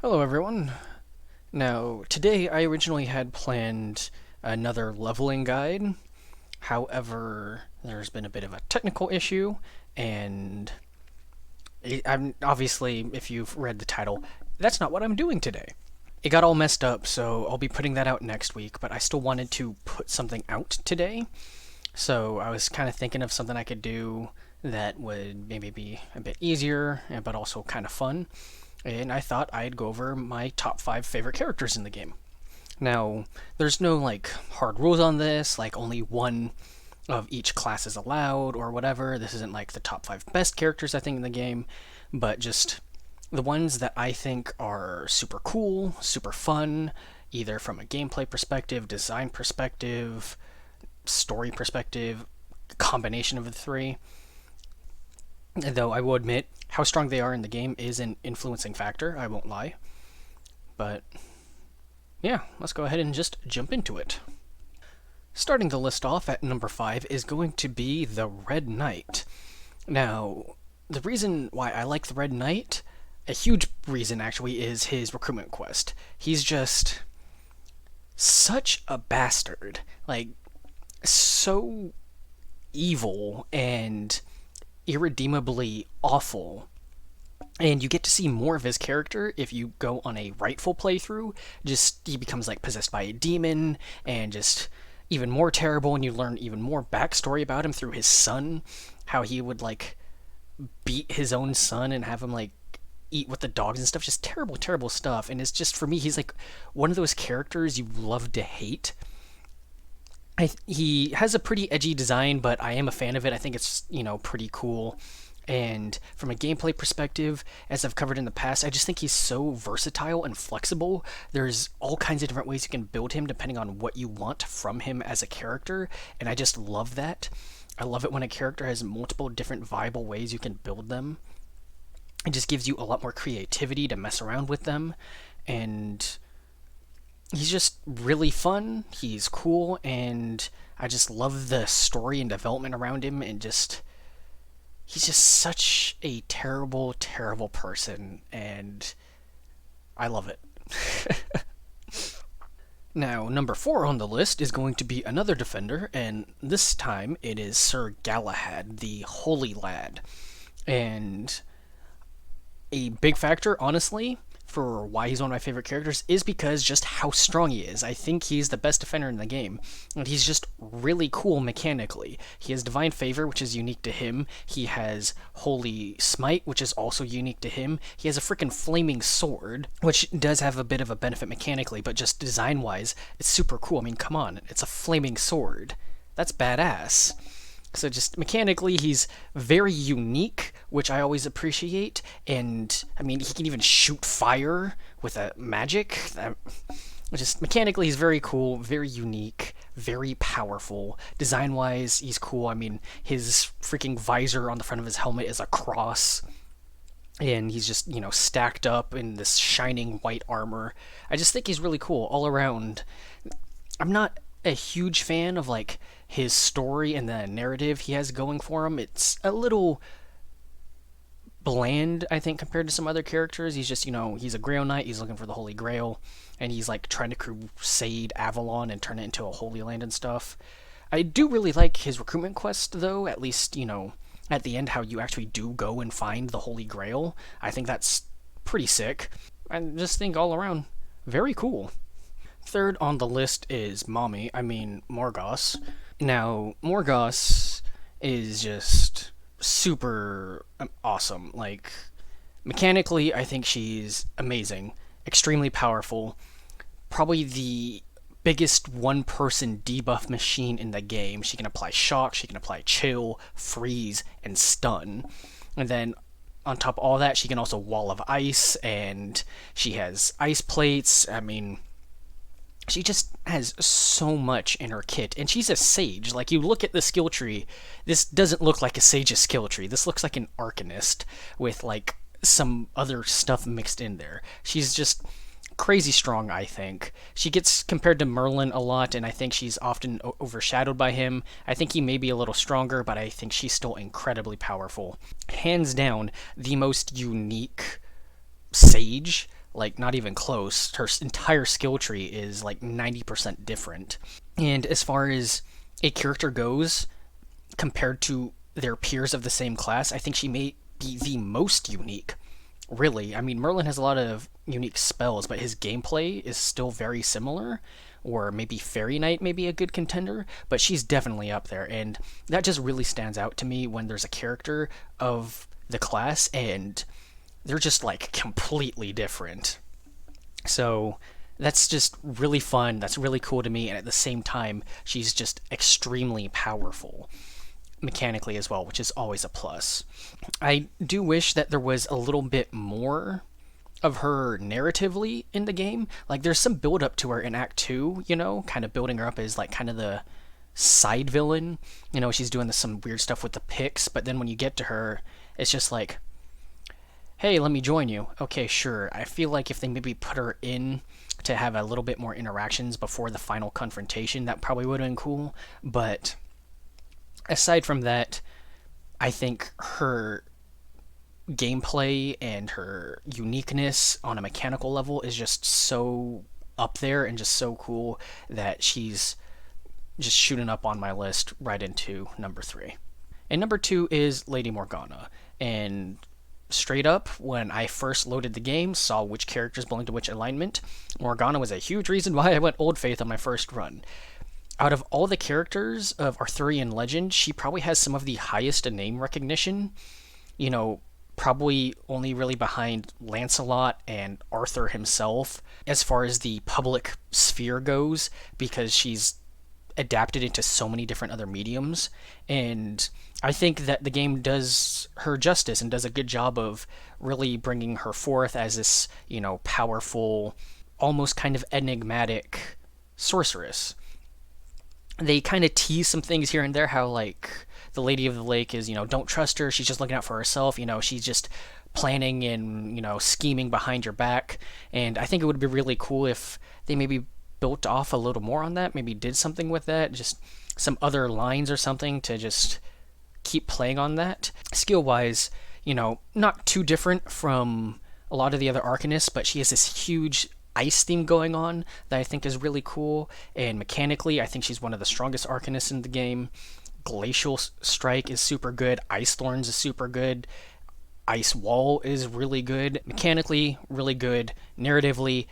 Hello, everyone. Now, today I originally had planned another leveling guide. However, there's been a bit of a technical issue, and I'm obviously, if you've read the title, that's not what I'm doing today. It got all messed up, so I'll be putting that out next week, but I still wanted to put something out today. So I was kind of thinking of something I could do that would maybe be a bit easier, but also kind of fun. And I thought I'd go over my top 5 favorite characters in the game. Now, there's no like hard rules on this, like only one of each class is allowed or whatever. This isn't like the top 5 best characters I think in the game, but just the ones that I think are super cool, super fun, either from a gameplay perspective, design perspective, story perspective, combination of the three. Though I will admit, how strong they are in the game is an influencing factor, I won't lie. But yeah, let's go ahead and just jump into it. Starting the list off at number 5 is going to be the Red Knight. Now, the reason why I like the Red Knight, a huge reason actually, is his recruitment quest. He's just such a bastard. Like, so evil and irredeemably awful. And you get to see more of his character if you go on a rightful playthrough. Just he becomes like possessed by a demon and just even more terrible, and you learn even more backstory about him through his son, how he would like beat his own son and have him like eat with the dogs and stuff. Just terrible, terrible stuff. And it's just, for me, he's like one of those characters you love to hate. He has a pretty edgy design, but I am a fan of it. I think it's, pretty cool. And from a gameplay perspective, as I've covered in the past, I just think he's so versatile and flexible. There's all kinds of different ways you can build him depending on what you want from him as a character, and I just love that. I love it when a character has multiple different viable ways you can build them. It just gives you a lot more creativity to mess around with them, and he's just really fun. He's cool, and I just love the story and development around him, and just he's just such a terrible, terrible person, and I love it. Now, number 4 on the list is going to be another defender, and this time it is Sir Galahad, the Holy Lad. And a big factor, honestly, for why he's one of my favorite characters is because just how strong he is. I think he's the best defender in the game, and he's just really cool mechanically. He has Divine Favor, which is unique to him. He has Holy Smite, which is also unique to him. He has a freaking flaming sword, which does have a bit of a benefit mechanically, but just design-wise, it's super cool. I mean, come on, it's a flaming sword. That's badass. So just mechanically, he's very unique, which I always appreciate. And I mean, he can even shoot fire with a magic. Just mechanically, he's very cool, very unique, very powerful. Design-wise, he's cool. I mean, his freaking visor on the front of his helmet is a cross, and he's just, stacked up in this shining white armor. I just think he's really cool all around. I'm not a huge fan of like his story and the narrative he has going for him. It's a little bland, I think, compared to some other characters. He's just, he's a Grail Knight, he's looking for the Holy Grail, and he's like trying to crusade Avalon and turn it into a Holy Land and stuff. I do really like his recruitment quest, though, at least, at the end, how you actually do go and find the Holy Grail. I think that's pretty sick. I just think all around, very cool. Third on the list is Morgause. Now, Morgause is just super awesome. Like, mechanically, I think she's amazing, extremely powerful, probably the biggest one-person debuff machine in the game. She can apply shock, she can apply chill, freeze, and stun. And then on top of all that, she can also wall of ice, and she has ice plates. I mean, she just has so much in her kit, and she's a sage. Like, you look at the skill tree, this doesn't look like a sage's skill tree. This looks like an arcanist with like some other stuff mixed in there. She's just crazy strong, I think. She gets compared to Merlin a lot, and I think she's often overshadowed by him. I think he may be a little stronger, but I think she's still incredibly powerful. Hands down, the most unique sage like not even close. Her entire skill tree is like 90% different. And as far as a character goes, compared to their peers of the same class, I think she may be the most unique. Really, I mean, Merlin has a lot of unique spells, but his gameplay is still very similar. Or maybe Fairy Knight may be a good contender, but she's definitely up there. And that just really stands out to me when there's a character of the class and they're just like completely different. So that's just really fun. That's really cool to me. And at the same time, she's just extremely powerful mechanically as well, which is always a plus. I do wish that there was a little bit more of her narratively in the game. Like there's some build up to her in Act 2, kind of building her up as like kind of the side villain. She's doing some weird stuff with the picks, but then when you get to her, it's just like, hey, let me join you. Okay, sure. I feel like if they maybe put her in to have a little bit more interactions before the final confrontation, that probably would have been cool. But aside from that, I think her gameplay and her uniqueness on a mechanical level is just so up there and just so cool that she's just shooting up on my list right into number 3. And number 2 is Lady Morgana. And straight up, when I first loaded the game, saw which characters belonged to which alignment, Morgana was a huge reason why I went Old Faith on my first run. Out of all the characters of Arthurian legend, she probably has some of the highest name recognition. Probably only really behind Lancelot and Arthur himself as far as the public sphere goes, because she's adapted into so many different other mediums. And I think that the game does her justice and does a good job of really bringing her forth as this, powerful, almost kind of enigmatic sorceress. They kind of tease some things here and there, how like the Lady of the Lake is, don't trust her, she's just looking out for herself, she's just planning and, scheming behind your back. And I think it would be really cool if they maybe built off a little more on that, maybe did something with that, just some other lines or something to just keep playing on that. Skill-wise, not too different from a lot of the other Arcanists, but she has this huge ice theme going on that I think is really cool. And mechanically, I think she's one of the strongest Arcanists in the game. Glacial Strike is super good. Ice Thorns is super good. Ice Wall is really good. Mechanically, really good. Narratively,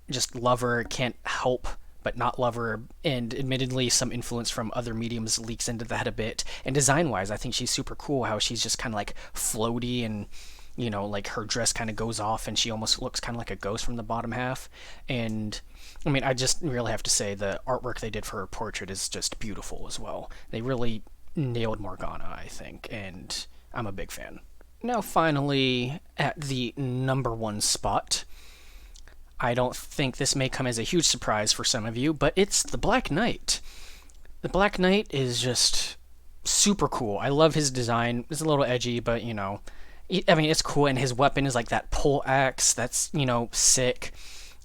just love her. Can't help but not love her. And admittedly, some influence from other mediums leaks into that a bit. And design-wise, I think she's super cool. How she's just kind of like floaty and like her dress kind of goes off and she almost looks kind of like a ghost from the bottom half. And I mean, I just really have to say the artwork they did for her portrait is just beautiful as well. They really nailed Morgana, I think, and I'm a big fan. Now, finally, at the number 1 spot, I don't think this may come as a huge surprise for some of you, but it's the Black Knight. The Black Knight is just super cool. I love his design. It's a little edgy, but it's cool, and his weapon is like that pole axe. That's, sick.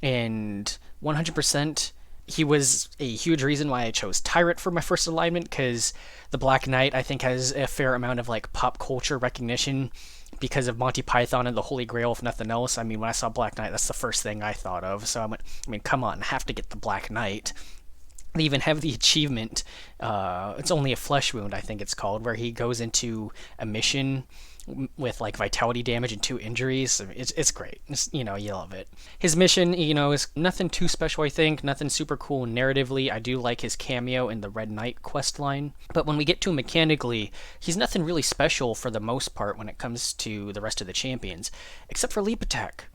And 100%, he was a huge reason why I chose Tyrant for my first alignment, because the Black Knight, I think, has a fair amount of like pop culture recognition because of Monty Python and the Holy Grail, if nothing else. I mean, when I saw Black Knight, that's the first thing I thought of. So come on, I have to get the Black Knight. They even have the achievement, it's only a flesh wound, I think it's called, where he goes into a mission with like vitality damage and 2 injuries. It's great. You love it. His mission, is nothing too special, I think. Nothing super cool narratively. I do like his cameo in the Red Knight quest line. But when we get to him mechanically, he's nothing really special for the most part when it comes to the rest of the champions, except for Leap Attack.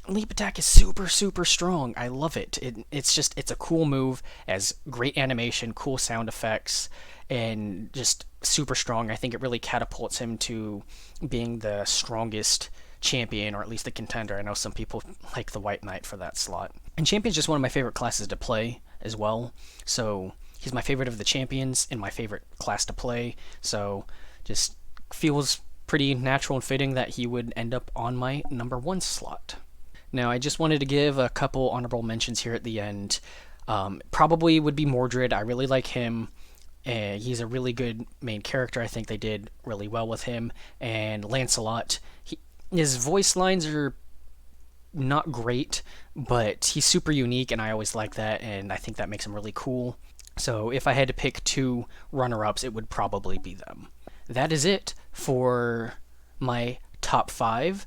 Leap Attack is super, super strong. I love it. It's a cool move, has great animation, cool sound effects, and just super strong. I think it really catapults him to being the strongest champion, or at least the contender. I know some people like the White Knight for that slot. And champion's just one of my favorite classes to play as well. So he's my favorite of the champions and my favorite class to play. So just feels pretty natural and fitting that he would end up on my number 1 slot. Now, I just wanted to give a couple honorable mentions here at the end. Probably would be Mordred. I really like him. He's a really good main character. I think they did really well with him. And Lancelot. His voice lines are not great, but he's super unique, and I always like that, and I think that makes him really cool. So if I had to pick two runner-ups, it would probably be them. That is it for my top five.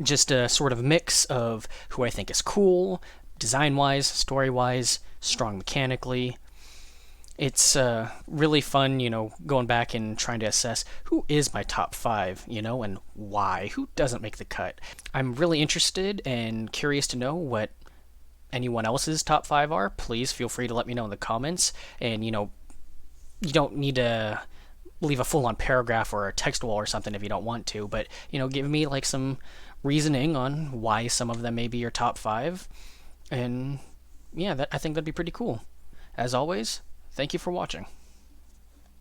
Just a sort of mix of who I think is cool, design-wise, story-wise, strong mechanically. It's really fun, going back and trying to assess who is my top five, and why. Who doesn't make the cut? I'm really interested and curious to know what anyone else's top five are. Please feel free to let me know in the comments. And, you don't need to leave a full on paragraph or a text wall or something if you don't want to, but, give me like some reasoning on why some of them may be your top five. And yeah, I think that'd be pretty cool. As always, thank you for watching.